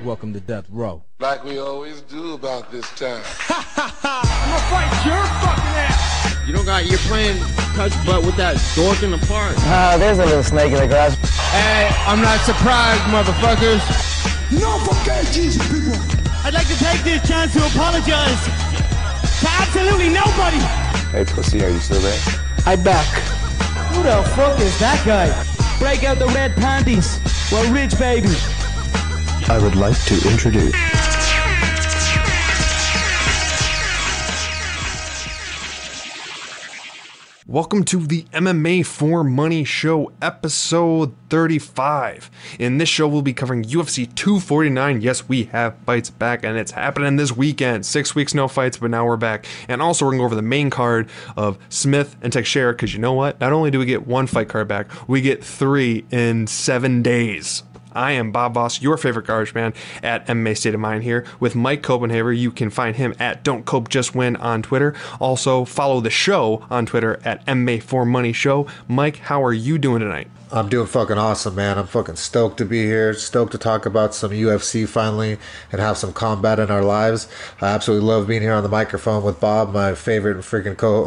Welcome to Death Row. Like we always do about this time. I'm gonna fight your fucking ass! You don't got, you're playing touch butt with that dork in the park. There's a little snake in the grass. Hey, I'm not surprised, motherfuckers. No forget Jesus, people! I'd like to take this chance to apologize to absolutely nobody! Hey, pussy, are you still there? I'm back. Who the fuck is that guy? Break out the red panties. We're rich, baby. I would like to introduce... Welcome to the MMA for Money show, episode 35. In this show, we'll be covering UFC 249. Yes, we have fights back, and it's happening this weekend. 6 weeks, no fights, but now we're back. And also, we're going to go over the main card of Smith and Teixeira, because you know what? Not only do we get one fight card back, we get 3 in 7 days. I am Bob Boss, your favorite garbage man at MMA State of Mind here with Mike Copenhaver. You can find him at Don't Cope Just Win on Twitter. Also, follow the show on Twitter at MMA4Money Show. Mike, how are you doing tonight? I'm doing fucking awesome, man. I'm fucking stoked to be here. Stoked to talk about some UFC finally and have some combat in our lives. I absolutely love being here on the microphone with Bob, my favorite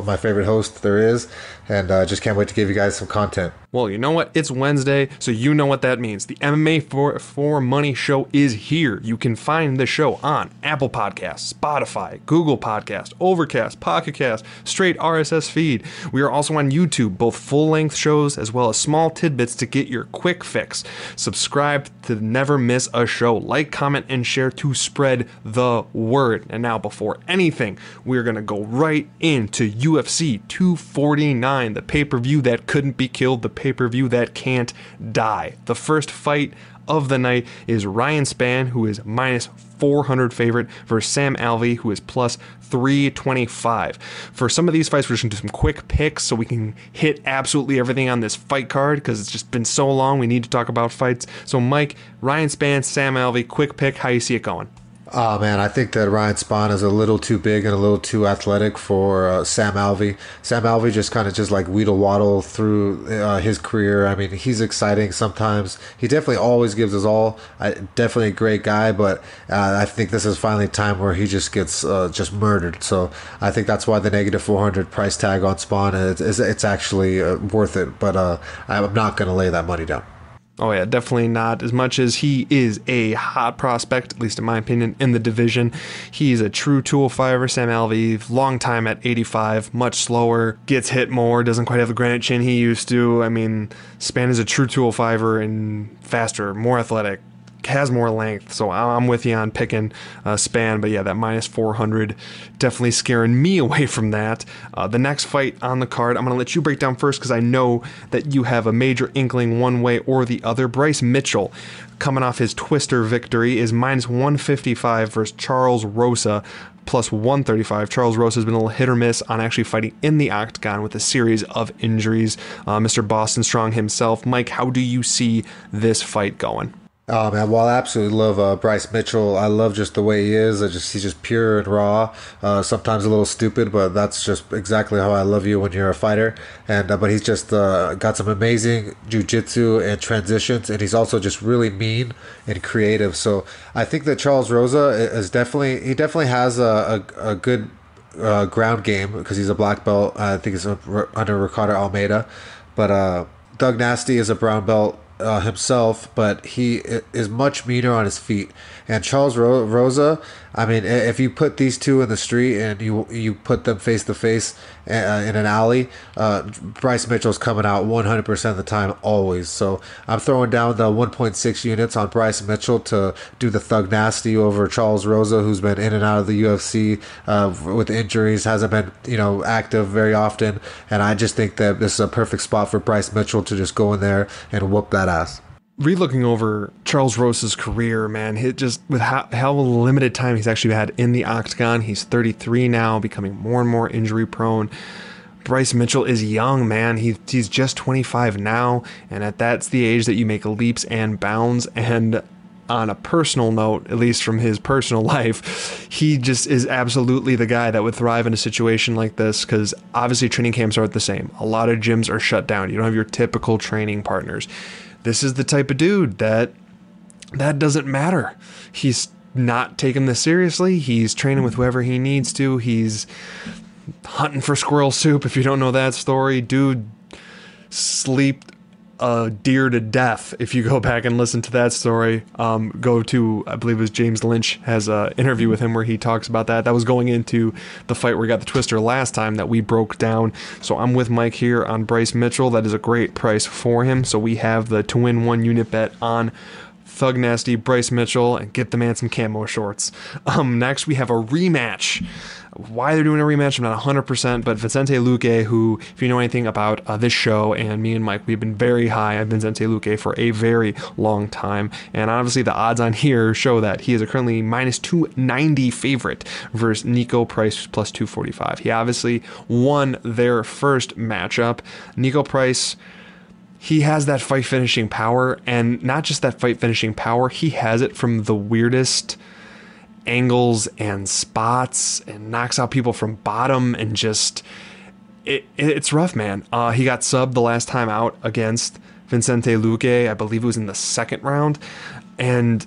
my favorite host there is, and just can't wait to give you guys some content. Well, you know what? It's Wednesday, so you know what that means. The MMA for Money show is here. You can find the show on Apple Podcasts, Spotify, Google Podcasts, Overcast, Pocket Cast, straight RSS feed. We are also on YouTube, both full-length shows as well as small tidbits to get your quick fix. Subscribe to never miss a show. Like, comment, and share to spread the word. And now, before anything, we're going to go right into UFC 249, the pay-per-view that couldn't be killed, the pay-per-view that can't die. The first fight of the night is Ryan Spann, who is minus 400 favorite, versus Sam Alvey, who is plus 325. For some of these fights, we're just going to do some quick picks so we can hit absolutely everything on this fight card because it's just been so long. We need to talk about fights. So, Mike, Ryan Spann, Sam Alvey, quick pick. How you see it going? Oh man, I think that Ryan Spann is a little too big and a little too athletic for Sam Alvey. Sam Alvey just kind of just like weedle waddle through his career. I mean, he's exciting sometimes. He definitely always gives us all. Definitely a great guy, but I think this is finally time where he just gets just murdered. So I think that's why the negative 400 price tag on Spann it's actually worth it. But I'm not going to lay that money down. Oh yeah, definitely not. As much as he is a hot prospect, at least in my opinion, in the division, he's a true 205er. Sam Alvey, long time at 85, much slower, gets hit more, doesn't quite have the granite chin he used to. I mean, Spann is a true 205er and faster, more athletic, has more length, so I'm with you on picking Spann, but yeah, that minus 400 definitely scaring me away from that. The next fight on the card, I'm going to let you break down first because I know that you have a major inkling one way or the other. Bryce Mitchell, coming off his Twister victory, is minus 155 versus Charles Rosa, plus 135. Charles Rosa has been a little hit or miss on actually fighting in the octagon with a series of injuries. Mr. Boston Strong himself. Mike, how do you see this fight going? Oh man, well I absolutely love Bryce Mitchell. I love just the way he is. He's just pure and raw. Sometimes a little stupid, but that's just exactly how I love you when you're a fighter. And but he's just got some amazing jiu-jitsu and transitions, and he's also just really mean and creative. So I think that Charles Rosa is definitely has a good ground game because he's a black belt. I think it's under Ricardo Almeida, but Doug Nasty is a brown belt himself, but he is much meaner on his feet. And Charles Rosa, I mean, if you put these two in the street and you put them face to face in an alley, Bryce Mitchell's coming out 100% of the time, always. So I'm throwing down the 1.6 units on Bryce Mitchell to do the thug nasty over Charles Rosa, who's been in and out of the UFC with injuries, hasn't been active very often. And I just think that this is a perfect spot for Bryce Mitchell to just go in there and whoop that ass. Relooking over Charles Rosa's career, man, with how limited time he's actually had in the octagon. He's 33 now, becoming more and more injury prone. Bryce Mitchell is young, man. He's just 25 now, and that's the age that you make leaps and bounds. And on a personal note, at least from his personal life, he just is absolutely the guy that would thrive in a situation like this, because obviously training camps aren't the same. A lot of gyms are shut down. You don't have your typical training partners. This is the type of dude that that doesn't matter. He's not taking this seriously. He's training with whoever he needs to. He's hunting for squirrel soup. If you don't know that story, dude sleeped a deer to death. If you go back and listen to that story, go to, I believe it was James Lynch has an interview with him where he talks about that. That was going into the fight where he got the twister last time that we broke down. So I'm with Mike here on Bryce Mitchell. That is a great price for him. So we have the to win 1 unit bet on Thug Nasty, Bryce Mitchell, and get the man some camo shorts. Next, we have a rematch. Why they're doing a rematch, I'm not 100%, but Vicente Luque, who, if you know anything about this show and me and Mike, we've been very high on Vicente Luque for a very long time, and obviously the odds on here show that he is a currently minus 290 favorite versus Nico Price plus 245. He obviously won their first matchup. Nico Price, he has that fight finishing power, and not just that fight finishing power, he has it from the weirdest angles and spots and knocks out people from bottom, and just it's rough, man. He got subbed the last time out against Vicente Luque. I believe it was in the second round. And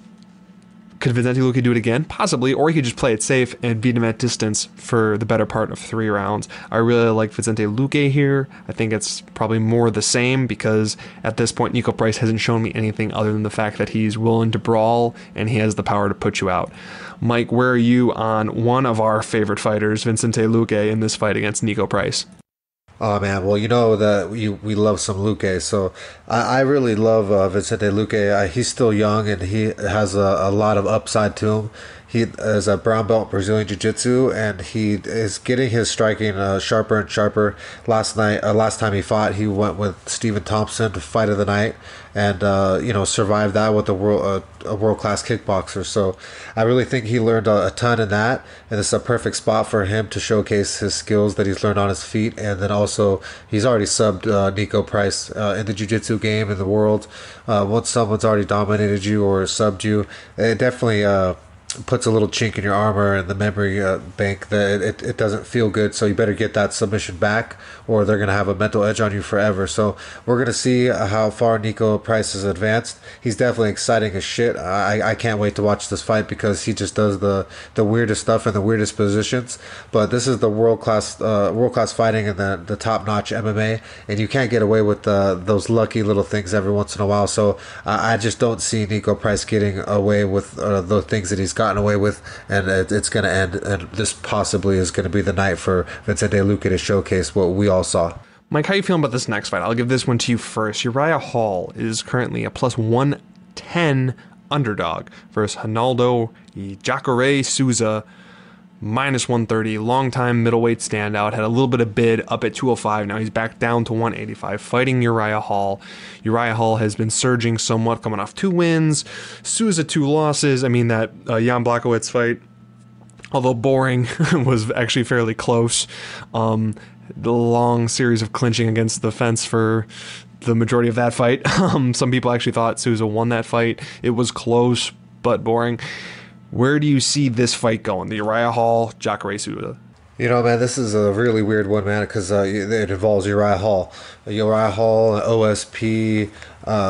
could Vicente Luque do it again? Possibly, or he could just play it safe and beat him at distance for the better part of 3 rounds. I really like Vicente Luque here. I think it's probably more the same, because at this point Nico Price hasn't shown me anything other than the fact that he's willing to brawl and he has the power to put you out. Mike, where are you on one of our favorite fighters, Vicente Luque, in this fight against Nico Price? Oh man, well, you know that we love some Luque, so I really love Vicente Luque. He's still young and he has a lot of upside to him. He is a brown belt Brazilian Jiu-Jitsu, and he is getting his striking sharper and sharper. Last time he fought, he went with Stephen Thompson to fight of the night, and survived that with a world-class kickboxer. So I really think he learned a ton in that, and it's a perfect spot for him to showcase his skills that he's learned on his feet. And then also, he's already subbed Nico Price in the Jiu-Jitsu game in the world. Once someone's already dominated you or subbed you, it definitely puts a little chink in your armor and the memory bank that it doesn't feel good. So you better get that submission back, or they're going to have a mental edge on you forever. So we're going to see how far Nico Price has advanced. He's definitely exciting as shit. I can't wait to watch this fight, because he just does the weirdest stuff in the weirdest positions. But this is the world-class fighting and the top-notch MMA, and you can't get away with those lucky little things every once in a while. So I just don't see Nico Price getting away with the things that he's gotten away with, and it's going to end, and this possibly is going to be the night for Vicente Luque to showcase what we all saw. Mike, how you feeling about this next fight? I'll give this one to you first. Uriah Hall is currently a plus 110 underdog versus Ronaldo Jacare Souza, minus 130, longtime middleweight standout, had a little bit of bid up at 205. Now he's back down to 185, fighting Uriah Hall. Uriah Hall has been surging somewhat, coming off 2 wins, Souza 2 losses. I mean, that Jan Blachowicz fight, although boring, was actually fairly close. The long series of clinching against the fence for the majority of that fight. Some people actually thought Souza won that fight. It was close, but boring. Where do you see this fight going? The Uriah Hall, Jacare Souza? You know, man, this is a really weird one, man, because it involves Uriah Hall. Uriah Hall, OSP,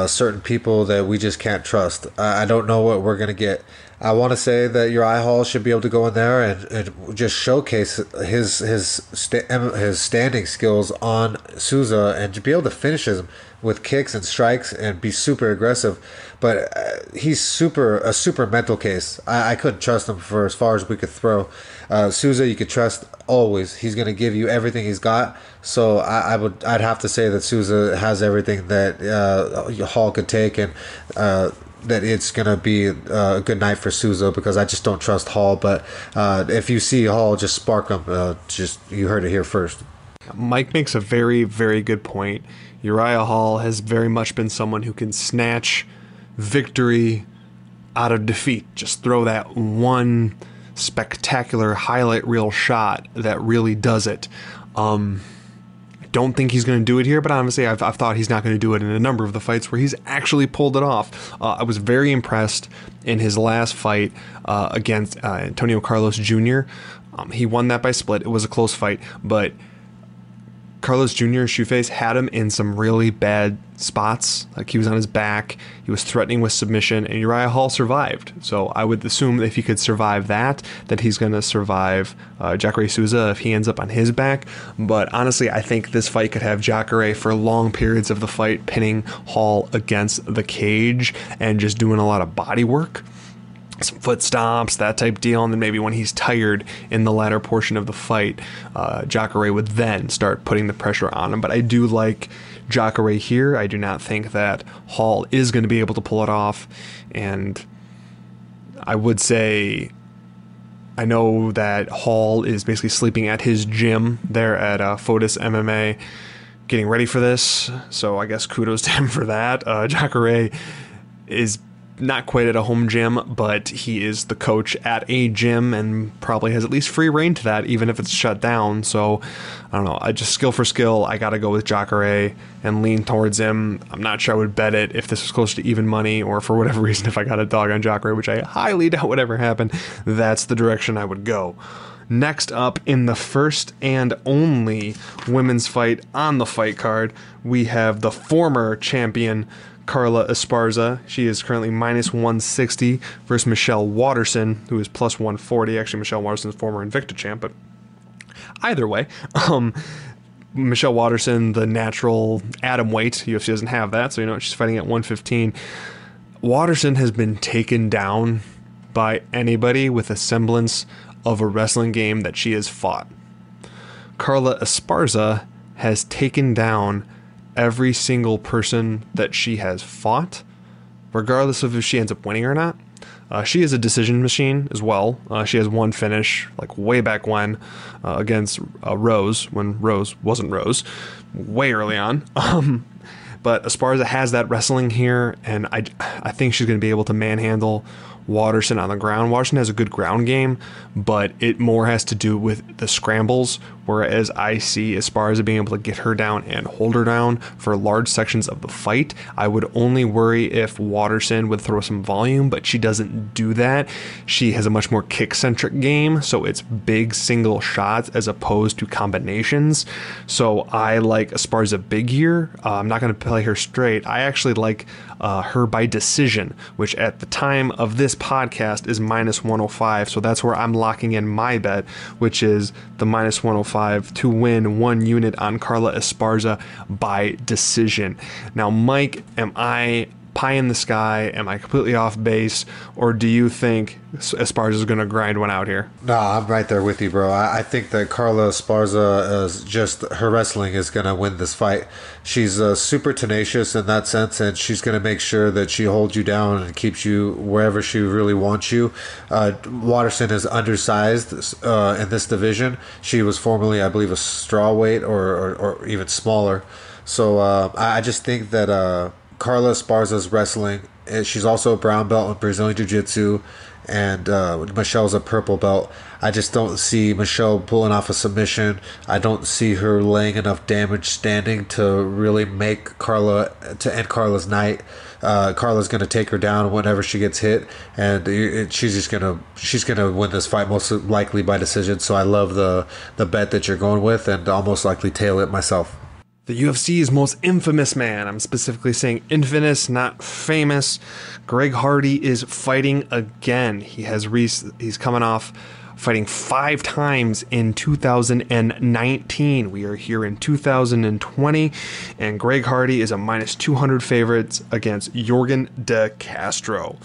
certain people that we just can't trust. I don't know what we're going to get. I want to say that Uriah Hall should be able to go in there and just showcase his standing skills on Souza, and to be able to finish him with kicks and strikes and be super aggressive. But he's a super mental case. I couldn't trust him for as far as we could throw. Souza, you could trust always. He's going to give you everything he's got. So I'd have to say that Souza has everything that Hall could take, and that it's going to be a good night for Souza, because I just don't trust Hall. But if you see Hall, just spark him. You heard it here first. Mike makes a very, very good point. Uriah Hall has very much been someone who can snatch victory out of defeat. Just throw that one spectacular highlight reel shot that really does it. I don't think he's going to do it here, but honestly, I've thought he's not going to do it in a number of the fights where he's actually pulled it off. I was very impressed in his last fight against Antonio Carlos Jr. He won that by split. It was a close fight, but Carlos Jr., Shoeface, had him in some really bad spots. Like, he was on his back, he was threatening with submission, and Uriah Hall survived. So I would assume if he could survive that he's going to survive Jacare Souza if he ends up on his back. But honestly, I think this fight could have Jacare for long periods of the fight, pinning Hall against the cage and just doing a lot of body work. Some foot stomps, that type deal, and then maybe when he's tired in the latter portion of the fight, Jacare would then start putting the pressure on him. But I do like Jacare here. I do not think that Hall is going to be able to pull it off, and I would say I know that Hall is basically sleeping at his gym there at Fotis MMA, getting ready for this, so I guess kudos to him for that. Jacare is not quite at a home gym, but he is the coach at a gym and probably has at least free reign to that, even if it's shut down. So I don't know, I just skill for skill, I gotta go with Jacare and lean towards him. I'm not sure I would bet it if this was close to even money, or for whatever reason if I got a dog on Jacare, which I highly doubt would ever happen. That's the direction I would go. Next up, in the first and only women's fight on the fight card, we have the former champion Carla Esparza. She is currently minus 160 versus Michelle Waterson, who is plus 140. Actually, Michelle Waterson's former Invicta champ, but either way, Michelle Waterson, the natural atom weight. UFC doesn't have that, so you know she's fighting at 115. Waterson has been taken down by anybody with a semblance of a wrestling game that she has fought. Carla Esparza has taken down every single person that she has fought, regardless of if she ends up winning or not. She is a decision machine as well. She has one finish, like way back when, against Rose, when Rose wasn't Rose, way early on. But Esparza has that wrestling here, and I think she's going to be able to manhandle Waterson on the ground. Waterson has a good ground game, but it more has to do with the scrambles, whereas I see Esparza being able to get her down and hold her down for large sections of the fight. I would only worry if Waterson would throw some volume, but she doesn't do that. She has a much more kick-centric game, so it's big single shots as opposed to combinations. So I like Esparza big here. I'm not going to play her straight. I actually like her by decision, which at the time of this podcast is minus 105. So that's where I'm locking in my bet, which is the minus 105 to win 1 unit on Carla Esparza by decision. Now, Mike, am I pie in the sky? Am I completely off base? Or do you think Esparza is going to grind one out here? No, I'm right there with you, bro. I think that Carla Esparza is just, her wrestling is going to win this fight. She's super tenacious in that sense, and she's going to make sure that she holds you down and keeps you wherever she really wants you. Waterson is undersized in this division. She was formerly, I believe, a strawweight or even smaller. So I just think that Carla Esparza's wrestling, she's also a brown belt in Brazilian Jiu-Jitsu, and Michelle's a purple belt. I just don't see Michelle pulling off a submission. I don't see her laying enough damage standing to really make Carla, to end Carla's night. Carla's gonna take her down whenever she gets hit, and she's gonna win this fight most likely by decision. So I love the bet that you're going with, and I'll most likely tail it myself. The UFC's most infamous man, I'm specifically saying infamous, not famous, Greg Hardy is fighting again. He's coming off fighting 5 times in 2019. We are here in 2020, and Greg Hardy is a minus 200 favorite against Yorgan De Castro.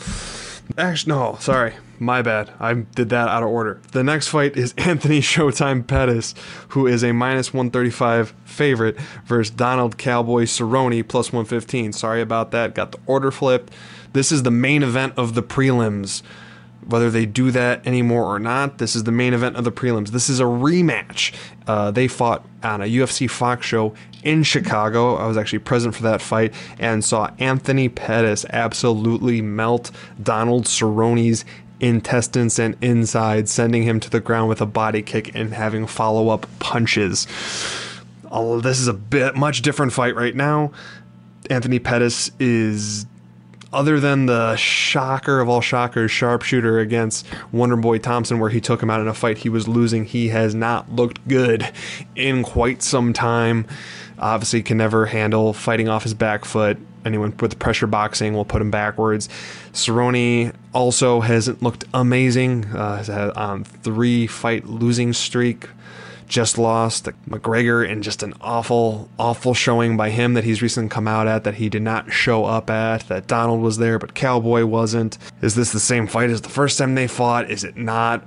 Actually, no, sorry. My bad. I did that out of order. The next fight is Anthony Showtime Pettis, who is a minus 135 favorite, versus Donald Cowboy Cerrone, plus 115. Sorry about that. Got the order flipped. This is the main event of the prelims. Whether they do that anymore or not, this is the main event of the prelims. This is a rematch. They fought on a UFC Fox show in Chicago. I was actually present for that fight and saw Anthony Pettis absolutely melt Donald Cerrone's intestines and inside, sending him to the ground with a body kick and having follow-up punches. This is a much different fight right now. Anthony Pettis is other than the shocker of all shockers, sharpshooter against Wonderboy Thompson, where he took him out in a fight he was losing, he has not looked good in quite some time. Obviously can never handle fighting off his back foot. Anyone with pressure boxing will put him backwards. Cerrone also hasn't looked amazing. Has had 3-fight losing streak. Just lost McGregor in just an awful showing by him that he's recently come out at, that he did not show up at, that Donald was there but Cowboy wasn't. Is this the same fight as the first time they fought? Is it not?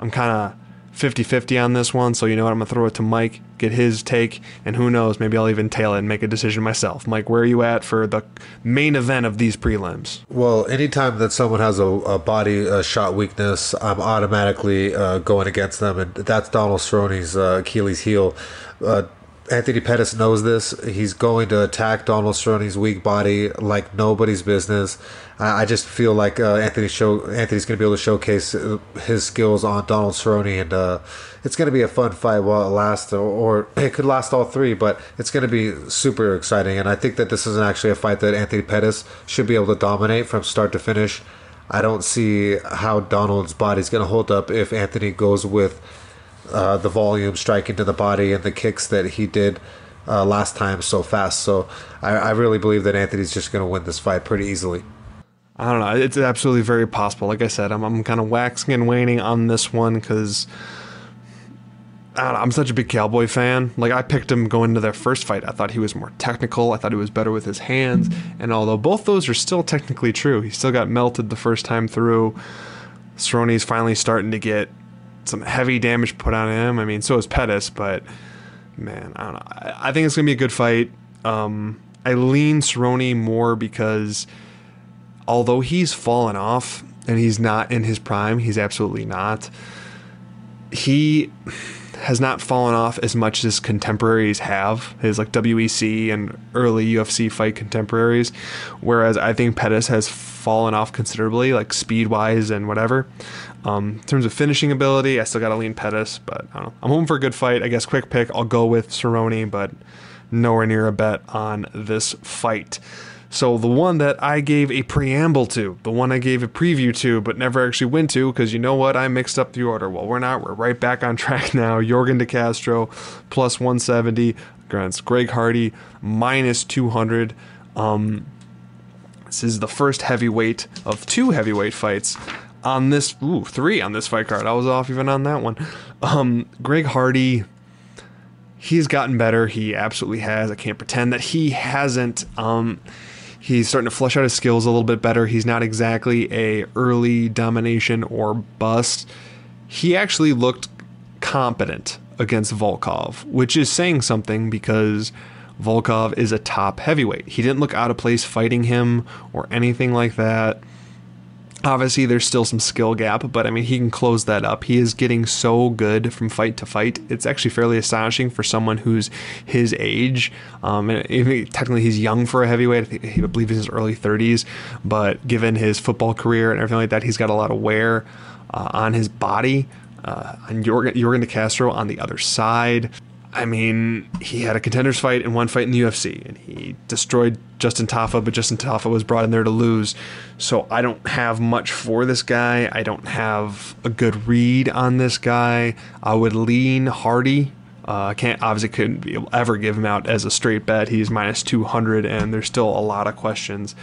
I'm kind of 50-50 on this one, so you know what, I'm going to throw it to Mike, get his take, and who knows, maybe I'll even tail it and make a decision myself. Mike, where are you at for the main event of these prelims? Well, anytime that someone has a body shot weakness, I'm automatically going against them, and that's Donald Cerrone's Achilles heel. Anthony Pettis knows this. He's going to attack Donald Cerrone's weak body like nobody's business. I just feel like Anthony's going to be able to showcase his skills on Donald Cerrone, and it's going to be a fun fight while it lasts, or it could last all 3, but it's going to be super exciting. And I think that this is actually a fight that Anthony Pettis should be able to dominate from start to finish. I don't see how Donald's body's going to hold up if Anthony goes with the volume striking to the body and the kicks that he did last time so fast. So I really believe that Anthony's just going to win this fight pretty easily. I don't know. It's absolutely very possible. Like I said, I'm kind of waxing and waning on this one because I'm such a big Cowboy fan. Like, I picked him going into their first fight. I thought he was more technical. I thought he was better with his hands. And although both those are still technically true, he still got melted the first time through. Cerrone's finally starting to get some heavy damage put on him. I mean, so is Pettis, but man, I don't know. I think it's going to be a good fight. I lean Cerrone more because although he's fallen off and he's not in his prime, he's absolutely not. He has not fallen off as much as contemporaries have, his like WEC and early UFC fight contemporaries, whereas I think Pettis has fallen off considerably, like speed-wise and whatever. In terms of finishing ability, I still got to lean Pettis, but I don't know. I'm hoping for a good fight. I guess quick pick, I'll go with Cerrone, but nowhere near a bet on this fight. So the one that I gave a preamble to, the one I gave a preview to, but never actually went to, because you know what? I mixed up the order. Well, we're not. We're right back on track now. Yorgan De Castro, plus 170 against Greg Hardy, minus 200. This is the first heavyweight of 2 heavyweight fights on this, 3 on this fight card. I was off even on that one. Greg Hardy, he's gotten better. He absolutely has. I can't pretend that he hasn't. He's starting to flesh out his skills a little bit better. He's not exactly a early domination or bust. He actually looked competent against Volkov, which is saying something because Volkov is a top heavyweight. He didn't look out of place fighting him or anything like that. Obviously, there's still some skill gap, but I mean, he can close that up. He is getting so good from fight to fight. It's actually fairly astonishing for someone who's his age. And even technically, he's young for a heavyweight. I believe he's in his early 30s, but given his football career and everything like that, he's got a lot of wear on his body. And Yorgan De Castro on the other side. I mean, he had a contenders fight and one fight in the UFC, and he destroyed Justin Tafa, but Justin Tafa was brought in there to lose. So I don't have much for this guy. I don't have a good read on this guy. I would lean Hardy. Couldn't ever give him out as a straight bet. He's minus 200, and there's still a lot of questions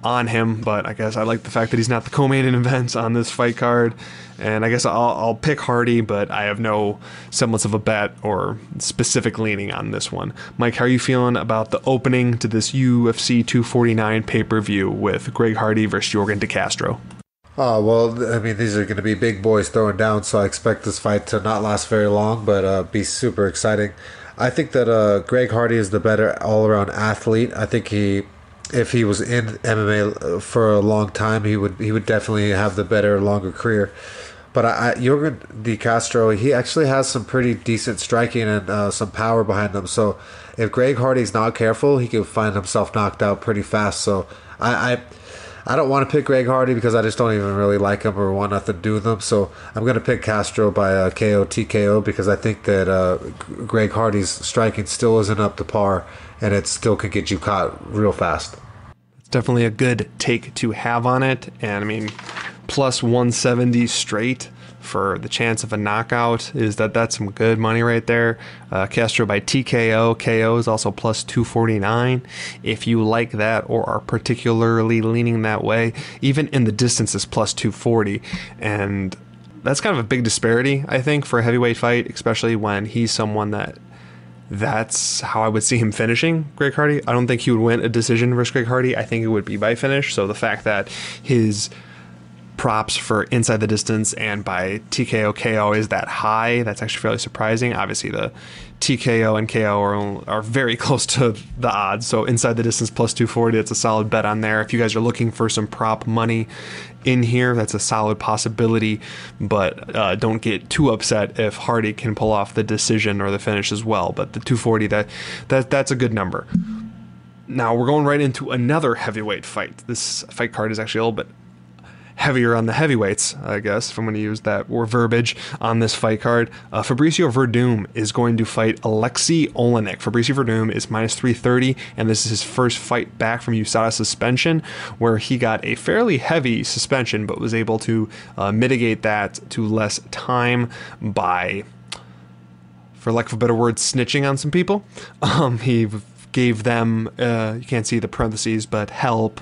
on him, but I guess I like the fact that he's not the co-main event on this fight card, and I guess I'll pick Hardy, but I have no semblance of a bet or specific leaning on this one. Mike, how are you feeling about the opening to this UFC 249 pay-per-view with Greg Hardy versus Yorgan De Castro? Oh, well, I mean, these are going to be big boys throwing down, so I expect this fight to not last very long, but be super exciting. I think that Greg Hardy is the better all-around athlete. I think if he was in MMA for a long time, he would definitely have the better, longer career. But Yorgan De Castro, he actually has some pretty decent striking and some power behind him. So if Greg Hardy's not careful, he could find himself knocked out pretty fast. So I don't want to pick Greg Hardy because I just don't even really like him or want nothing to do with him. So I'm going to pick Castro by KO TKO because I think that Greg Hardy's striking still isn't up to par, and it still could get you caught real fast. definitely a good take to have on it. And I mean, plus 170 straight for the chance of a knockout that's some good money right there. Castro by TKO. KO is also plus 249 if you like that or are particularly leaning that way. Even in the distance is plus 240, and that's kind of a big disparity, I think, for a heavyweight fight, especially when he's someone that's how I would see him finishing Greg Hardy. I don't think he would win a decision versus Greg Hardy. I think it would be by finish. So the fact that his props for inside the distance and by TKO KO is that high, that's actually fairly surprising. Obviously the TKO and KO are very close to the odds, so inside the distance plus 240, that's a solid bet on there. If you guys are looking for some prop money in here, that's a solid possibility, but don't get too upset if Hardy can pull off the decision or the finish as well. But the 240, that's a good number. Now we're going right into another heavyweight fight. This fight card is actually a little bit heavier on the heavyweights, I guess, if I'm going to use that or verbiage on this fight card. Fabricio Verdum is going to fight Alexei Olenek. Fabricio Verdum is minus 330, and this is his first fight back from USADA suspension, where he got a fairly heavy suspension, but was able to mitigate that to less time by, for lack of a better word, snitching on some people. He gave them, you can't see the parentheses, but help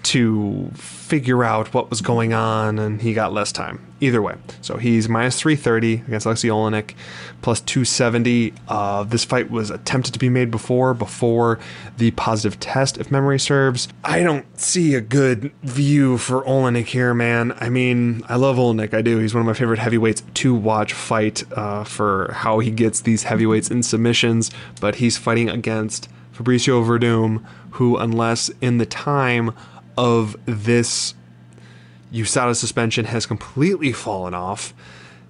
to figure out what was going on, and he got less time. Either way, so he's minus 330 against Alexei Olenek, plus 270. This fight was attempted to be made before the positive test, if memory serves. I don't see a good view for Olenek here, man. I mean, I love Olenek, I do. He's one of my favorite heavyweights to watch fight for how he gets these heavyweights in submissions, but he's fighting against Fabricio Verdum, who, unless in the time of this USADA suspension has completely fallen off,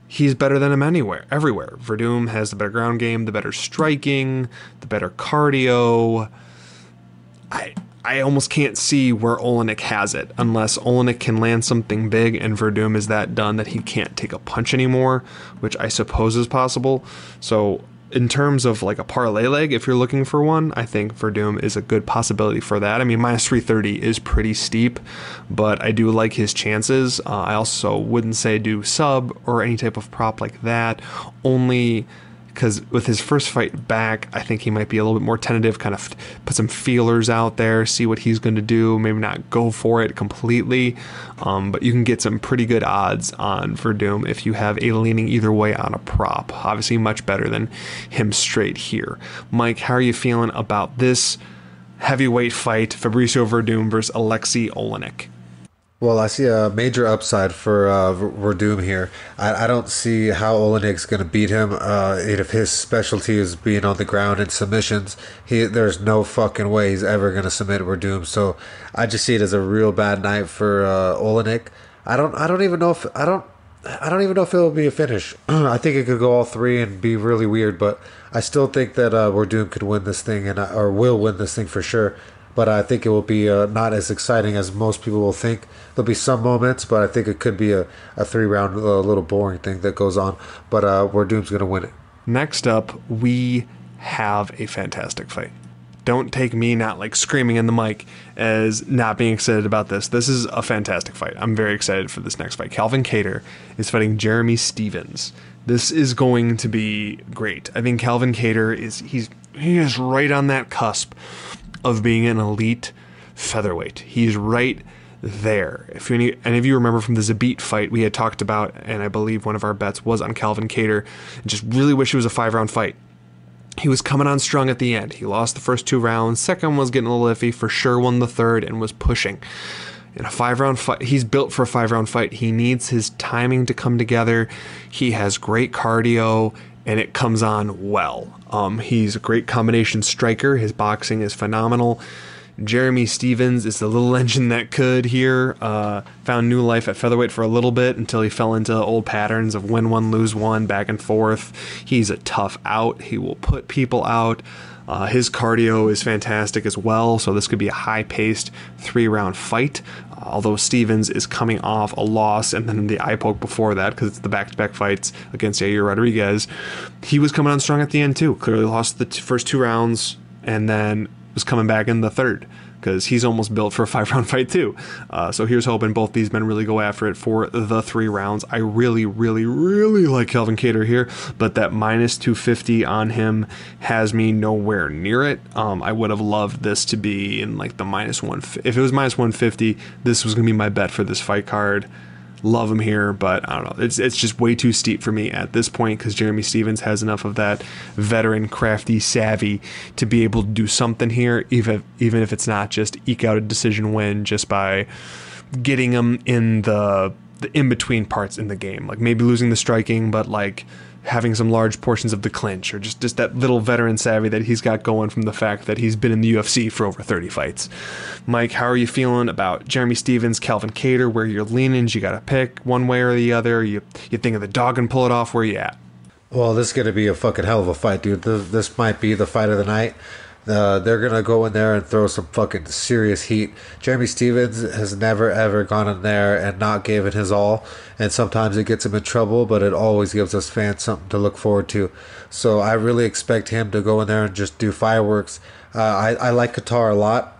he's better than him everywhere. Verdum has the better ground game, the better striking, the better cardio. I almost can't see where Olenek has it, unless Olenek can land something big and Verdum is that done that he can't take a punch anymore, which I suppose is possible. So in terms of like a parlay leg, if you're looking for one, I think Verdum is a good possibility for that. I mean, minus 330 is pretty steep, but I do like his chances. I also wouldn't say do sub or any type of prop like that, only because with his first fight back, I think he might be a little bit more tentative, kind of put some feelers out there, see what he's going to do, maybe not go for it completely, but you can get some pretty good odds on Verdum if you have a leaning either way on a prop. Obviously much better than him straight here. Mike, how are you feeling about this heavyweight fight, Fabricio Verdum versus Alexei Olenek? Well, I see a major upside for Verdum here. I don't see how Olenek's going to beat him if his specialty is being on the ground and submissions. There's no fucking way he's ever going to submit Verdum. So I just see it as a real bad night for Olenek. I don't even know if it will be a finish. I think it could go all three and be really weird, but I still think that Verdum could win this thing or will win this thing for sure. But I think it will be not as exciting as most people will think. There'll be some moments, but I think it could be a 3-round little boring thing that goes on. But Verdum's going to win it. Next up, we have a fantastic fight. Don't take me not like screaming in the mic as not being excited about this. This is a fantastic fight. I'm very excited for this next fight. Calvin Kattar is fighting Jeremy Stephens. This is going to be great. I think Calvin Kattar he is right on that cusp of being an elite featherweight. He's right there. If any of you remember from the Zabit fight we had talked about, and I believe one of our bets was on Calvin Kattar, just really wish it was a 5-round fight. He was coming on strong at the end. He lost the first 2 rounds. Second was getting a little iffy. For sure won the third and was pushing. In a 5-round fight, he's built for a 5-round fight. He needs his timing to come together. He has great cardio, and it comes on well. He's a great combination striker. His boxing is phenomenal. Jeremy Stephens is the little engine that could here. Found new life at featherweight for a little bit until he fell into old patterns of win one, lose one, back and forth. He's a tough out. He will put people out. His cardio is fantastic as well, so this could be a high-paced 3-round fight. Although Stephens is coming off a loss and then the eye poke before that, because it's the back-to-back fights against Yair Rodriguez, he was coming on strong at the end too. Clearly lost the first 2 rounds and then was coming back in the third. because he's almost built for a 5-round fight too. So here's hoping both these men really go after it for the 3 rounds. I really, really, really like Calvin Kattar here, but that minus 250 on him has me nowhere near it. I would have loved this to be in like the minus 1. If it was minus 150, this was going to be my bet for this fight card. Love him here, but I don't know. It's just way too steep for me at this point because Jeremy Stephens has enough of that veteran, crafty savvy to be able to do something here, even if it's not just eke out a decision win just by getting him in the in-between parts in the game. Like maybe losing the striking, but like having some large portions of the clinch, or just that little veteran savvy that he's got going from the fact that he's been in the UFC for over 30 fights. Mike, how are you feeling about Jeremy Stephens, Calvin Kattar? Where you're leaning? You got to pick one way or the other. You think of the dog and pull it off? Where you at? Well, this is going to be a fucking hell of a fight, dude. This might be the fight of the night. They're going to go in there and throw some fucking serious heat. Jeremy Stephens has never, ever gone in there and not given his all. And sometimes it gets him in trouble, but it always gives us fans something to look forward to. So I really expect him to go in there and just do fireworks. I like Kattar a lot.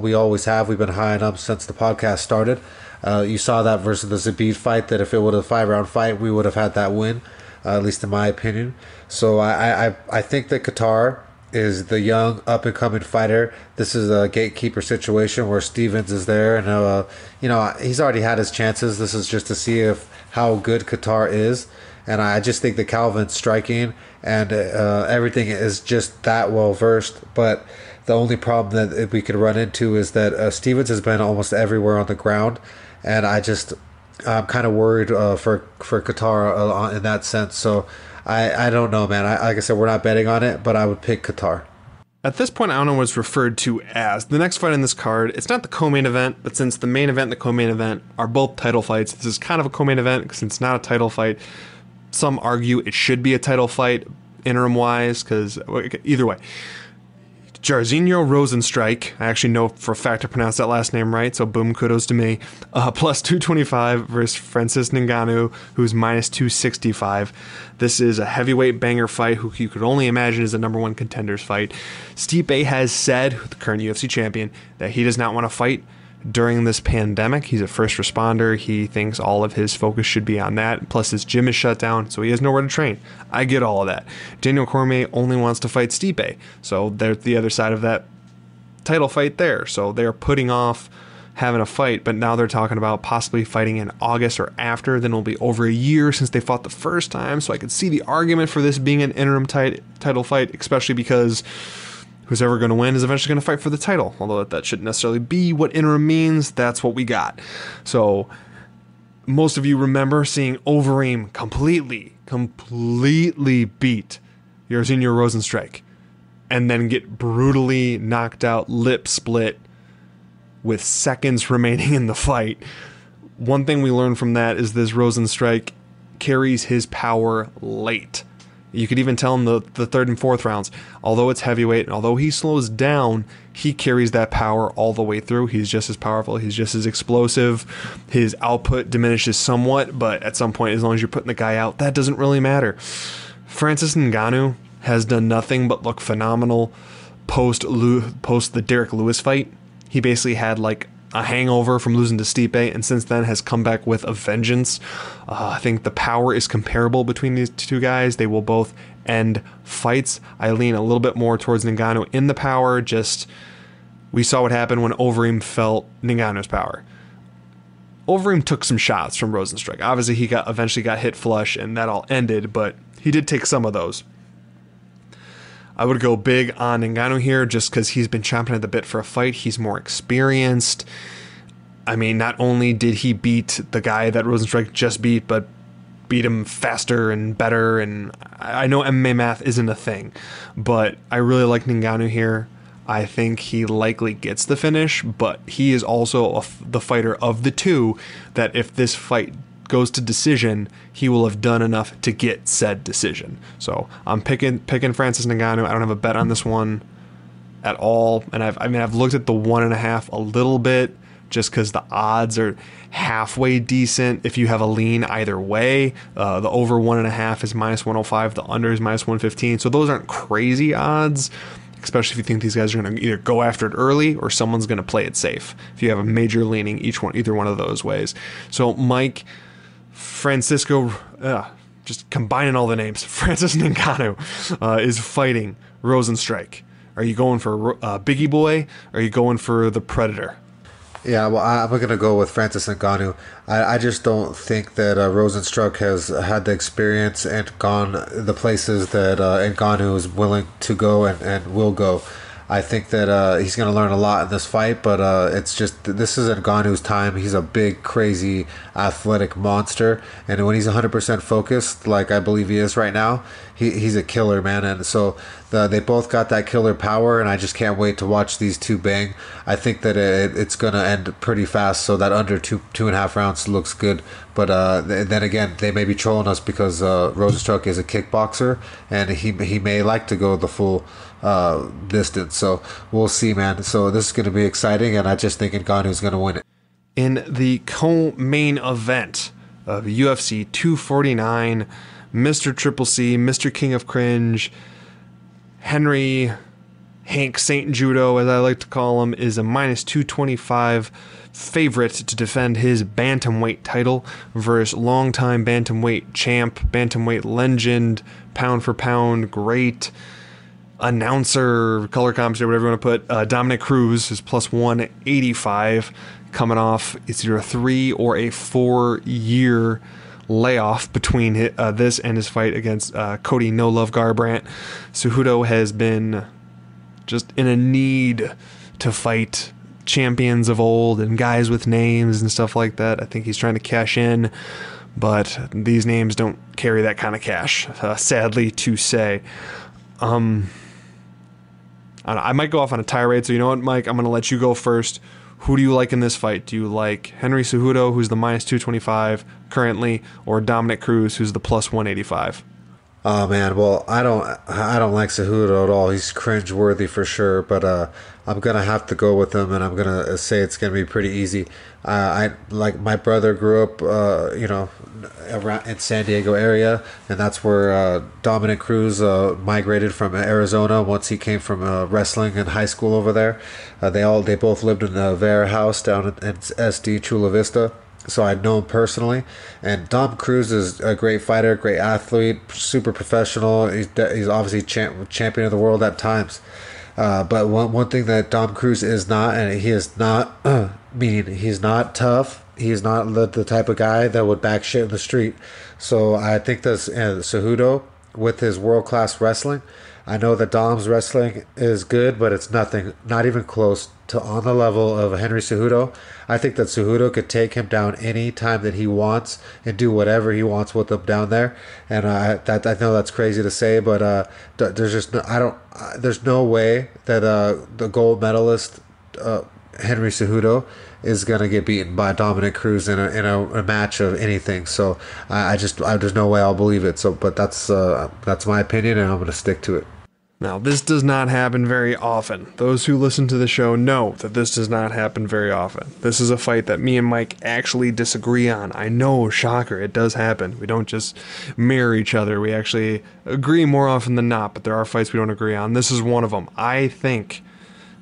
We always have. We've been high on him since the podcast started. You saw that versus the Zabit fight, that if it was a 5-round fight, we would have had that win, at least in my opinion. So I think that Kattar is the young up-and-coming fighter. This is a gatekeeper situation where Stephens is there, and he's already had his chances. This is just to see how good Kattar is, and I just think that Calvin's striking and everything is just that well versed. But the only problem that we could run into is that Stephens has been almost everywhere on the ground, and I'm kind of worried for Kattar in that sense. So I don't know, man. Like I said, we're not betting on it, but I would pick Kattar. At this point, I don't know what it's referred to as. The next fight in this card, it's not the co-main event, but since the main event and the co-main event are both title fights, this is kind of a co-main event because it's not a title fight. Some argue it should be a title fight interim-wise, because either way. Jairzinho Rozenstruik, I actually know for a fact to pronounce that last name right, so boom, kudos to me. Plus 225 versus Francis Ngannou, who's minus 265. This is a heavyweight banger fight who you could only imagine is a number 1 contenders fight. Stipe has said, the current UFC champion, that he does not want to fight during this pandemic. He's a first responder. He thinks all of his focus should be on that. Plus his gym is shut down, so he has nowhere to train. I get all of that. Daniel Cormier only wants to fight Stipe, so there's the other side of that title fight there. So they're putting off having a fight, but now they're talking about possibly fighting in August or after. Then it'll be over a year since they fought the first time, so I could see the argument for this being an interim title fight, especially because who's ever going to win is eventually going to fight for the title. Although that shouldn't necessarily be what interim means. That's what we got. So most of you remember seeing Overeem completely beat Jairzinho Rozenstruik and then get brutally knocked out, lip split with seconds remaining in the fight. One thing we learned from that is this Rozenstruik carries his power late. You could even tell in the 3rd and 4th rounds, although it's heavyweight, and although he slows down, he carries that power all the way through. He's just as powerful. He's just as explosive. His output diminishes somewhat, but at some point, as long as you're putting the guy out, that doesn't really matter. Francis Ngannou has done nothing but look phenomenal post the Derek Lewis fight. He basically had like a hangover from losing to Stipe, and since then has come back with a vengeance. I think the power is comparable between these two guys. They will both end fights. I lean a little bit more towards Ngannou in the power. Just we saw what happened when Overeem felt Ngannou's power. Overeem took some shots from Rozenstruik. Obviously, he eventually got hit flush, and that all ended, but he did take some of those. I would go big on Ngannou here just because he's been chomping at the bit for a fight. He's more experienced. I mean, not only did he beat the guy that Rozenstruik just beat, but beat him faster and better. And I know MMA math isn't a thing, but I really like Ngannou here. I think he likely gets the finish, but he is also the fighter of the two that if this fight goes to decision, he will have done enough to get said decision. So I'm picking Francis Ngannou. I don't have a bet on this one at all, and I've looked at the 1.5 a little bit just because the odds are halfway decent if you have a lean either way. The over 1.5 is minus 105, the under is minus 115, so those aren't crazy odds. especially if you think these guys are going to either go after it early or someone's going to play it safe. If you have a major leaning either one of those ways. So Mike Francisco, just combining all the names, Francis Ngannou is fighting Rosenstrike. Are you going for Biggie Boy? Or are you going for the Predator? Yeah, well, I'm going to go with Francis Ngannou. I just don't think that Rosenstruck has had the experience and gone the places that Ngannou is willing to go and will go. I think that he's going to learn a lot in this fight, but it's just, this is Ngannou's time. He's a big, crazy, athletic monster, and when he's 100% focused, like I believe he is right now, he's a killer, man. And so they both got that killer power, and I just can't wait to watch these two bang. I think that it's going to end pretty fast, so that under two and a half rounds looks good. But then again, they may be trolling us because Rosenstruck is a kickboxer, and he may like to go the full distance. So we'll see, man. So this is going to be exciting, and I just think Ngannou is going to win it. In the co-main event of UFC 249, Mr. Triple C, Mr. King of Cringe, Henry Hank Saint Judo, as I like to call him, is a minus 225 favorite to defend his bantamweight title versus longtime bantamweight champ, bantamweight legend, pound for pound great announcer, color commentator, whatever you want to put. Dominic Cruz is plus 185, coming off it's either a 3 or a 4 year layoff between this and his fight against Cody No Love Garbrandt. Cejudo has been just in a need to fight champions of old and guys with names and stuff like that. I think he's trying to cash in, but these names don't carry that kind of cash, sadly to say. I might go off on a tirade, so you know what, Mike? I'm going to let you go first. Who do you like in this fight? Do you like Henry Cejudo, who's the minus 225 currently, or Dominic Cruz, who's the plus 185? Oh man, well I don't like Cejudo at all. He's cringe-worthy for sure, but I'm gonna have to go with him, and I'm gonna say it's gonna be pretty easy. I like, my brother grew up, around in San Diego area, and that's where Dominic Cruz migrated from Arizona once he came from wrestling in high school over there. They both lived in the Vera house down in SD Chula Vista. So I know him personally, and Dom Cruz is a great fighter, great athlete, super professional. He's obviously champion of the world at times. But one thing that Dom Cruz is not, and he is not, meaning he's not tough. He's not the type of guy that would back shit in the street. So I think that Cejudo, with his world-class wrestling, I know that Dom's wrestling is good, but it's not even close to on the level of Henry Cejudo. I think that Cejudo could take him down any time that he wants and do whatever he wants with him down there. And I know that's crazy to say, but there's no way that the gold medalist Henry Cejudo is gonna get beaten by Dominic Cruz in a match of anything. So there's no way I'll believe it. So, but that's my opinion, and I'm gonna stick to it. Now, this does not happen very often. Those who listen to the show know that this does not happen very often. This is a fight that me and Mike actually disagree on. I know, shocker, it does happen. We don't just mirror each other. We actually agree more often than not, but there are fights we don't agree on. This is one of them. I think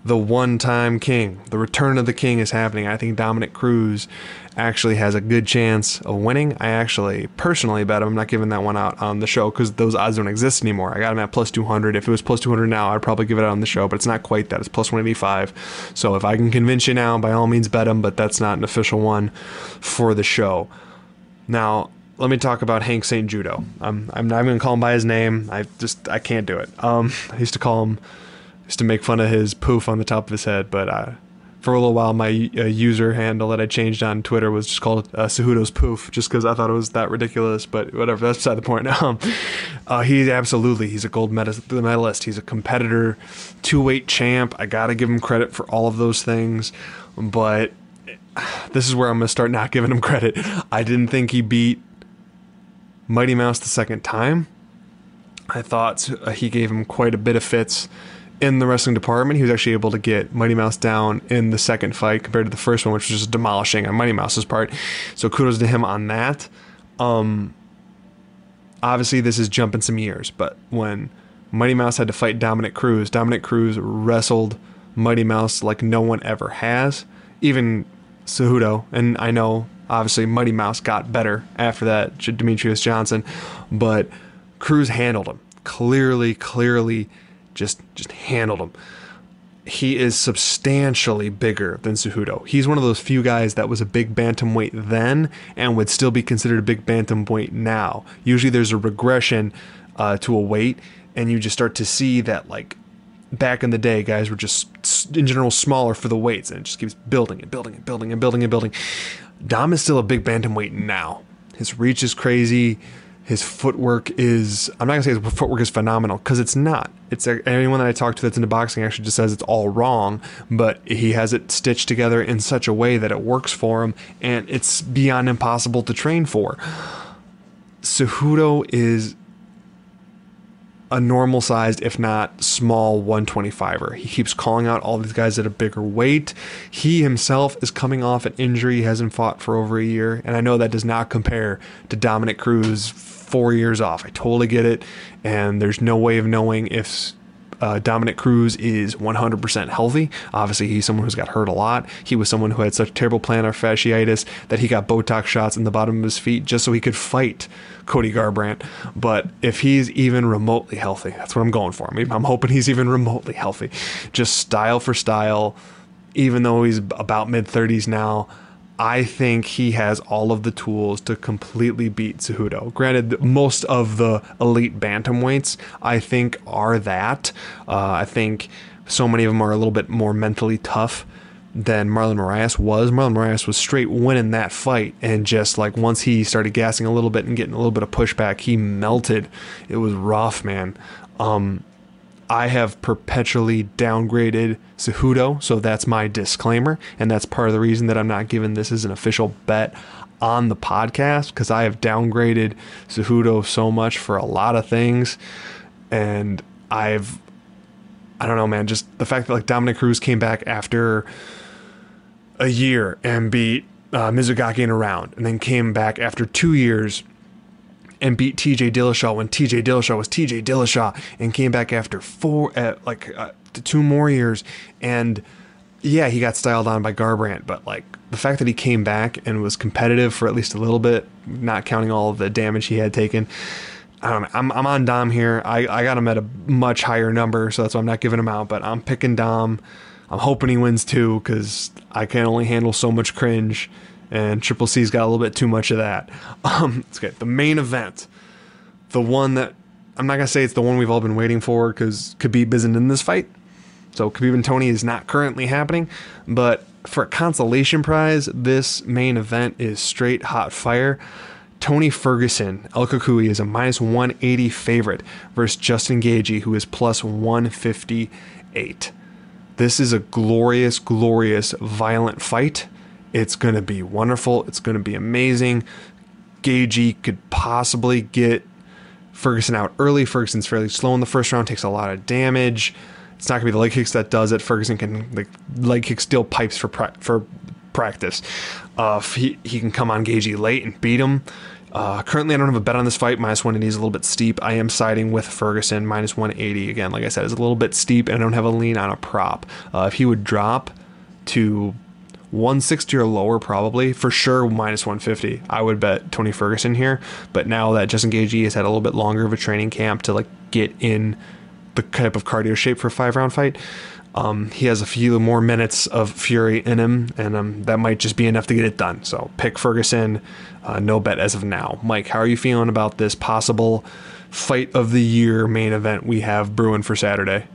the one-time king, the return of the king is happening. I think Dominic Cruz actually has a good chance of winning. I actually personally bet him. I'm not giving that one out on the show because those odds don't exist anymore. I got him at plus 200. If it was plus 200 now, I'd probably give it out on the show, but it's not quite that. It's plus 185. So if I can convince you now, by all means bet him, but that's not an official one for the show. Now, let me talk about Hank St. Judo. I'm not even going to call him by his name. I can't do it. I used to make fun of his poof on the top of his head, but for a little while, my user handle that I changed on Twitter was just called Cejudo's Poof, just because I thought it was that ridiculous, but whatever, that's beside the point. He's a gold medalist. He's a competitor, 2-weight champ. I gotta give him credit for all of those things, but this is where I'm gonna start not giving him credit. I didn't think he beat Mighty Mouse the second time. I thought he gave him quite a bit of fits in the wrestling department. He was actually able to get Mighty Mouse down in the second fight compared to the first one, which was just demolishing on Mighty Mouse's part. So kudos to him on that. Obviously, this is jumping some years, but when Mighty Mouse had to fight Dominic Cruz. Dominic Cruz wrestled Mighty Mouse like no one ever has, even Cejudo. And I know, obviously, Mighty Mouse got better after that, Demetrius Johnson, but Cruz handled him. Clearly just handled him. He is substantially bigger than Cejudo. He's one of those few guys that was a big bantamweight then and would still be considered a big bantamweight now. Usually there's a regression to a weight, and you just start to see that, like, back in the day, guys were just in general smaller for the weights, and it just keeps building. Dom is still a big bantamweight now. His reach is crazy. His footwork is, I'm not going to say his footwork is phenomenal, because it's not. It's anyone that I talk to that's into boxing actually just says it's all wrong, but he has it stitched together in such a way that it works for him, and it's beyond impossible to train for. Cejudo is a normal sized, if not small, 125er. He keeps calling out all these guys at a bigger weight. He himself is coming off an injury. He hasn't fought for over a year, and I know that does not compare to Dominic Cruz 4 years off. I totally get it, and there's no way of knowing if Dominic Cruz is 100% healthy. Obviously, he's someone who's got hurt a lot. He was someone who had such terrible plantar fasciitis that he got Botox shots in the bottom of his feet just so he could fight Cody Garbrandt. But if he's even remotely healthy, that's what I'm going for. I'm hoping he's even remotely healthy. Just style for style, even though he's about mid-30s now, I think he has all of the tools to completely beat Cejudo. Granted, most of the elite bantamweights, I think, are that. I think so many of them are a little bit more mentally tough than Marlon Moraes was. Marlon Moraes was straight winning that fight, and just like once he started gassing a little bit and getting a little bit of pushback, he melted. It was rough, man. I have perpetually downgraded Cejudo, so that's my disclaimer, and that's part of the reason that I'm not giving this as an official bet on the podcast, because I have downgraded Cejudo so much for a lot of things, and I don't know, man, just the fact that like Dominic Cruz came back after a year and beat Mizugaki in a round, and then came back after 2 years and beat TJ Dillashaw when TJ Dillashaw was TJ Dillashaw, and came back after 2 more years, and yeah, he got styled on by Garbrandt, but like the fact that he came back and was competitive for at least a little bit, not counting all of the damage he had taken, I don't know. I'm on Dom here. I got him at a much higher number, so that's why I'm not giving him out, but I'm picking Dom. I'm hoping he wins too, because I can only handle so much cringe, and Triple C's got a little bit too much of that. Let's get the main event. The one that, I'm not going to say it's the one we've all been waiting for, because Khabib isn't in this fight. So Khabib and Tony is not currently happening. But for a consolation prize, this main event is straight hot fire. Tony Ferguson, El Kukui, is a minus 180 favorite versus Justin Gaethje, who is plus 158. This is a glorious, violent fight. It's going to be wonderful. It's going to be amazing. Gaethje could possibly get Ferguson out early. Ferguson's fairly slow in the first round, takes a lot of damage. It's not going to be the leg kicks that does it. Ferguson can leg kick steel pipes for practice. He can come on Gaethje late and beat him. Currently, I don't have a bet on this fight. Minus 180 is a little bit steep. I am siding with Ferguson. Minus 180, again, like I said, is a little bit steep, and I don't have a lean on a prop. If he would drop to 160 or lower, probably, for sure, minus 150, I would bet Tony Ferguson here. But now that Justin Gaethje has had a little bit longer of a training camp to like get in the type of cardio shape for a 5-round fight, he has a few more minutes of fury in him, and that might just be enough to get it done. So pick Ferguson, no bet as of now. Mike, how are you feeling about this possible fight of the year main event we have brewing for Saturday?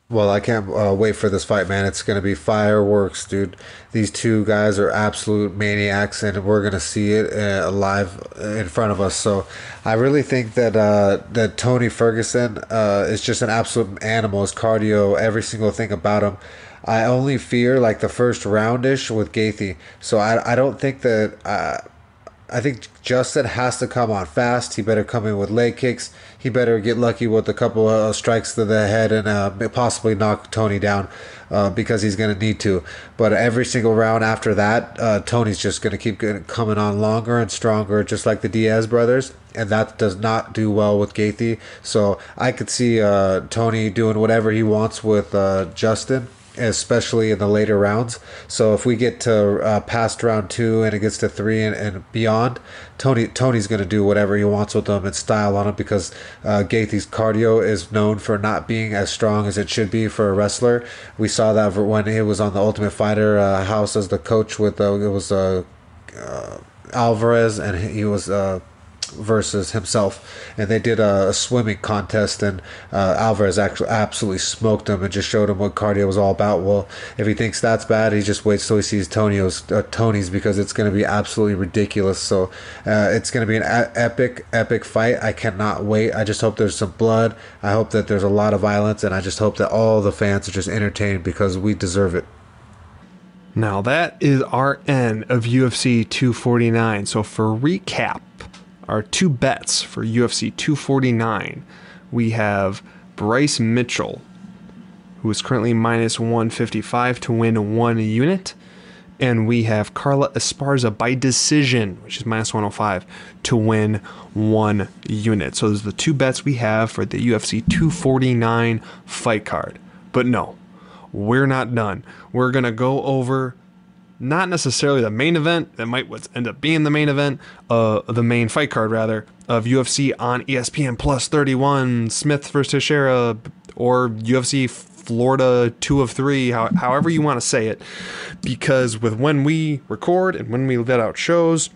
Well, I can't wait for this fight, man. It's going to be fireworks, dude. These two guys are absolute maniacs, and we're going to see it live in front of us. So I really think that Tony Ferguson is just an absolute animal. His cardio, every single thing about him. I only fear like the first roundish with Gaethje. So I don't think that I think Justin has to come on fast. He better come in with leg kicks. He better get lucky with a couple of strikes to the head and possibly knock Tony down because he's going to need to. But every single round after that, Tony's just going to keep coming on longer and stronger, just like the Diaz brothers. And that does not do well with Gaethje. So I could see Tony doing whatever he wants with Justin, especially in the later rounds. So if we get to past round 2 and it gets to 3 and beyond, Tony's going to do whatever he wants with them and style on him, because Gaethje's cardio is known for not being as strong as it should be for a wrestler. We saw that when he was on the Ultimate Fighter house as the coach with it was Alvarez, and he was versus himself, and they did a swimming contest, and Alvarez actually absolutely smoked him and just showed him what cardio was all about. Well, if he thinks that's bad, he just waits till he sees Tony's, because it's going to be absolutely ridiculous. So it's going to be an epic fight. I cannot wait. I just hope there's some blood. I hope that there's a lot of violence, and I just hope that all the fans are just entertained, because we deserve it. Now that is our end of UFC 249. So for recap, our 2 bets for UFC 249, we have Bryce Mitchell, who is currently minus 155 to win 1 unit, and we have Carla Esparza by decision, which is minus 105 to win 1 unit. So those are the 2 bets we have for the UFC 249 fight card. But no, we're not done. We're going to go over not necessarily the main event, that might end up being the main event, the main fight card rather, of UFC on ESPN Plus 31, Smith versus Teixeira, or UFC Florida 2 of 3, however you want to say it, because with when we record and when we let out shows,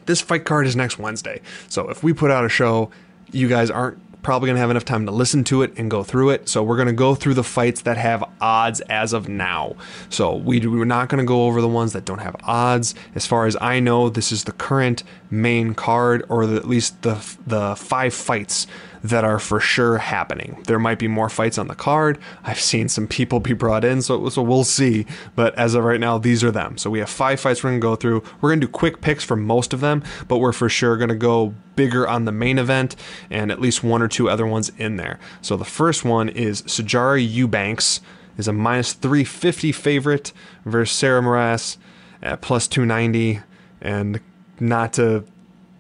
this fight card is next Wednesday. So if we put out a show, you guys aren't probably going to have enough time to listen to it and go through it. So we're going to go through the fights that have odds as of now. So we're not going to go over the ones that don't have odds. As far as I know, this is the current main card, or at least the 5 fights that are for sure happening. There might be more fights on the card. I've seen some people be brought in, so we'll see. But as of right now, these are them. So we have 5 fights we're going to go through. We're going to do quick picks for most of them, but we're for sure going to go bigger on the main event and at least 1 or 2 other ones in there. So the first one is Sijara Eubanks is a minus 350 favorite versus Sarah Moras at plus 290. And not to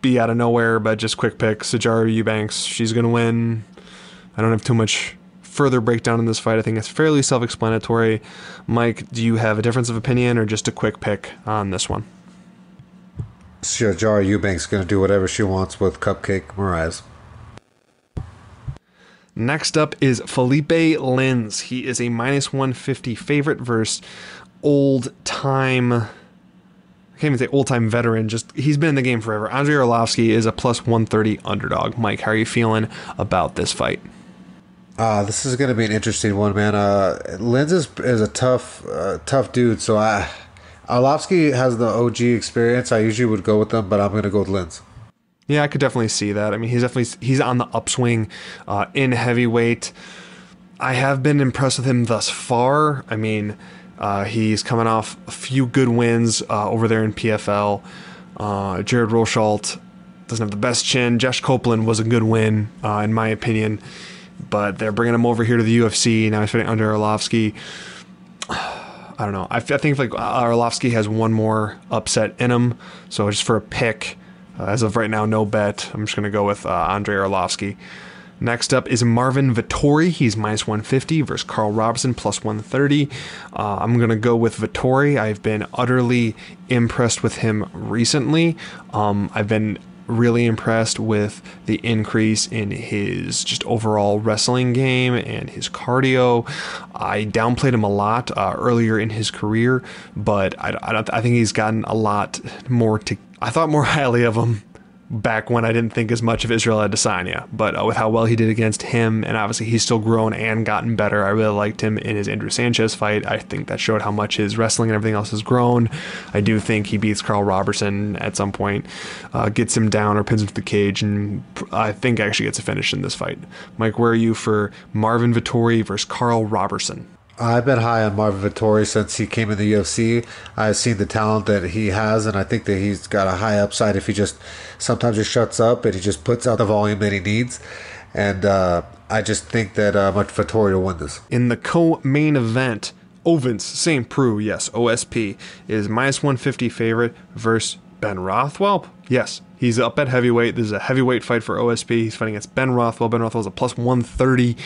be out of nowhere, but just quick pick, Sijara Eubanks. She's going to win. I don't have too much further breakdown in this fight. I think it's fairly self-explanatory. Mike, do you have a difference of opinion or just a quick pick on this one? Sijara Eubanks going to do whatever she wants with Cupcake Moraes. Next up is Felipe Lins. He is a minus 150 favorite versus old-time... I can't even say old-time veteran, just he's been in the game forever. Andrei Arlovsky is a plus 130 underdog. Mike, how are you feeling about this fight? This is going to be an interesting one, man. Lins is a tough dude, so Arlovsky has the OG experience. I usually would go with them, but I'm going to go with Lins. Yeah, I could definitely see that. I mean, he's on the upswing in heavyweight. I have been impressed with him thus far. I mean, he's coming off a few good wins over there in PFL. Jared Rosholt doesn't have the best chin. Josh Copeland was a good win, in my opinion. But they're bringing him over here to the UFC. Now he's fighting under Arlovsky. I don't know. I think like Arlovsky has one more upset in him. So just for a pick, as of right now, no bet. I'm just going to go with Andrei Arlovsky. Next up is Marvin Vettori. He's minus 150 versus Carl Robertson, plus 130. I'm going to go with Vettori. I've been utterly impressed with him recently. I've been really impressed with the increase in his just overall wrestling game and his cardio. I downplayed him a lot earlier in his career, but I think he's gotten a lot more I thought more highly of him back when I didn't think as much of Israel Adesanya, but with how well he did against him, and obviously he's still grown and gotten better. I really liked him in his Andrew Sanchez fight. I think that showed how much his wrestling and everything else has grown. I do think he beats Carl Robertson at some point, gets him down or pins him to the cage, and I think actually gets a finish in this fight. Mike, where are you for Marvin Vettori versus Carl Robertson? I've been high on Marvin Vettori since he came in the UFC. I've seen the talent that he has, and I think that he's got a high upside if he just sometimes just shuts up and he just puts out the volume that he needs. And I just think that Vettori will win this. In the co-main event, Ovens St. Preux, yes, OSP, is minus 150 favorite versus Ben Rothwell. Yes, he's up at heavyweight. This is a heavyweight fight for OSP. He's fighting against Ben Rothwell. Ben Rothwell is a plus 130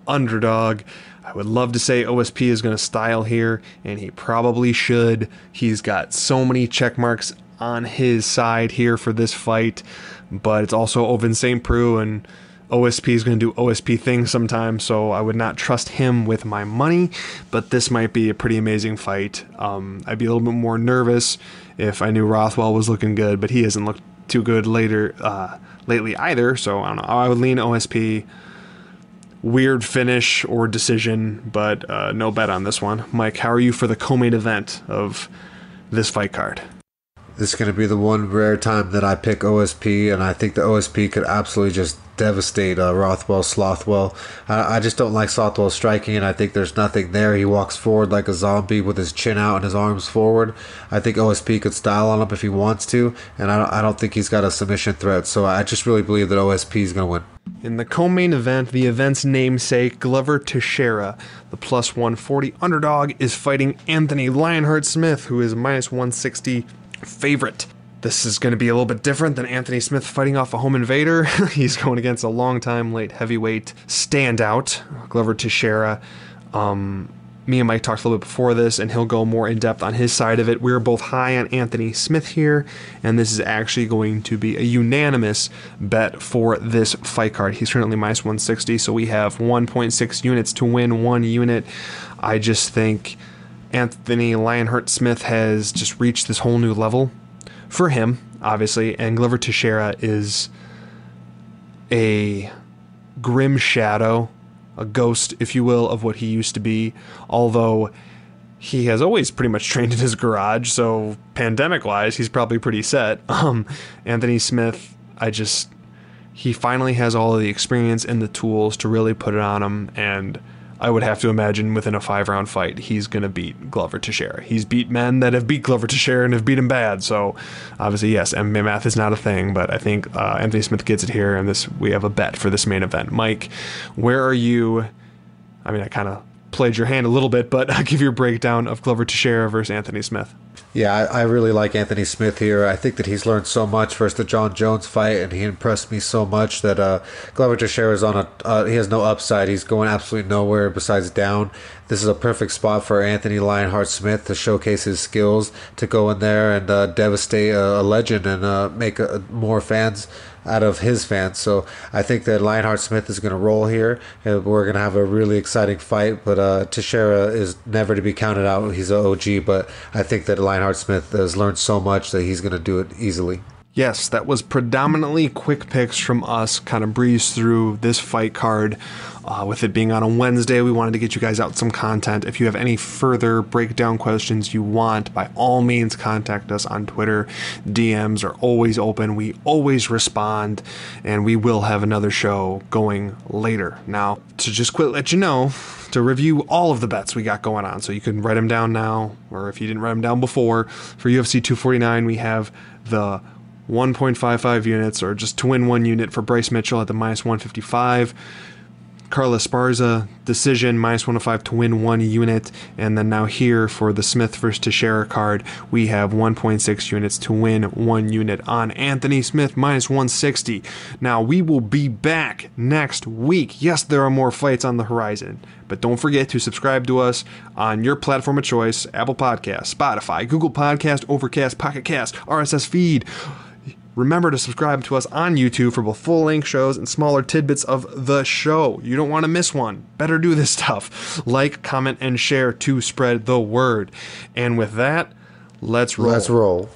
underdog. I would love to say OSP is going to style here, and he probably should. He's got so many check marks on his side here for this fight, but it's also Ovens St. Preux, and OSP is going to do OSP things sometimes, so I would not trust him with my money, but this might be a pretty amazing fight. I'd be a little bit more nervous if I knew Rothwell was looking good, but he hasn't looked too good lately either, so I don't know. I would lean OSP. Weird finish or decision, but no bet on this one. Mike, how are you for the co-main event of this fight card? This is going to be the one rare time that I pick OSP, and I think the OSP could absolutely just devastate Slothwell. I just don't like Slothwell striking, and I think there's nothing there. He walks forward like a zombie with his chin out and his arms forward. I think OSP could style on him if he wants to, and I don't think he's got a submission threat, so I just really believe that OSP is going to win. In the co-main event, the event's namesake, Glover Teixeira, the plus 140 underdog, is fighting Anthony Lionheart Smith, who is minus 160 favorite. This is going to be a little bit different than Anthony Smith fighting off a home invader. He's going against a long-time late heavyweight standout, Glover Teixeira. Me and Mike talked a little bit before this, and he'll go more in depth on his side of it. We're both high on Anthony Smith here, and this is actually going to be a unanimous bet for this fight card. He's currently minus 160, so we have 1.6 units to win 1 unit. I just think Anthony Lionheart Smith has just reached this whole new level for him, obviously, and Glover Teixeira is a grim shadow, a ghost, if you will, of what he used to be, although he has always pretty much trained in his garage, so pandemic-wise, he's probably pretty set. Anthony Smith, he finally has all of the experience and the tools to really put it on him, and I would have to imagine within a 5-round fight, he's going to beat Glover Teixeira. He's beat men that have beat Glover Teixeira and have beat him bad. So, obviously, yes, MMA math is not a thing, but I think Anthony Smith gets it here, and we have a bet for this main event. Mike, where are you? I mean, I kind of played your hand a little bit, but I'll give you a breakdown of Glover Teixeira versus Anthony Smith. Yeah, I really like Anthony Smith here. I think that he's learned so much versus the John Jones fight, and he impressed me so much that Glover Teixeira is he has no upside. He's going absolutely nowhere besides down. This is a perfect spot for Anthony Lionheart Smith to showcase his skills, to go in there and devastate a legend and make more fans out of his fans. So I think that Lionheart Smith is going to roll here. We're going to have a really exciting fight, but Teixeira is never to be counted out. He's an OG, but I think that Lionheart Smith has learned so much that he's going to do it easily. Yes, that was predominantly quick picks from us, kind of breeze through this fight card. With it being on a Wednesday, we wanted to get you guys out some content. If you have any further breakdown questions you want, by all means contact us on Twitter. DMs are always open. We always respond, and we will have another show going later. Now, to just let you know, to review all of the bets we got going on, so you can write them down now, or if you didn't write them down before, for UFC 249, we have the 1.55 units, or just to win 1 unit for Bryce Mitchell at the minus 155. Carla Esparza, decision, minus 105 to win 1 unit. And then now here for the Smith versus Teixeira card, we have 1.6 units to win 1 unit on Anthony Smith, minus 160. Now, we will be back next week. Yes, there are more fights on the horizon, but don't forget to subscribe to us on your platform of choice: Apple Podcasts, Spotify, Google Podcast, Overcast, Pocket Cast, RSS feed. Remember to subscribe to us on YouTube for both full-length shows and smaller tidbits of the show. You don't want to miss one. Better do this stuff. Like, comment, and share to spread the word. And with that, let's roll. Let's roll.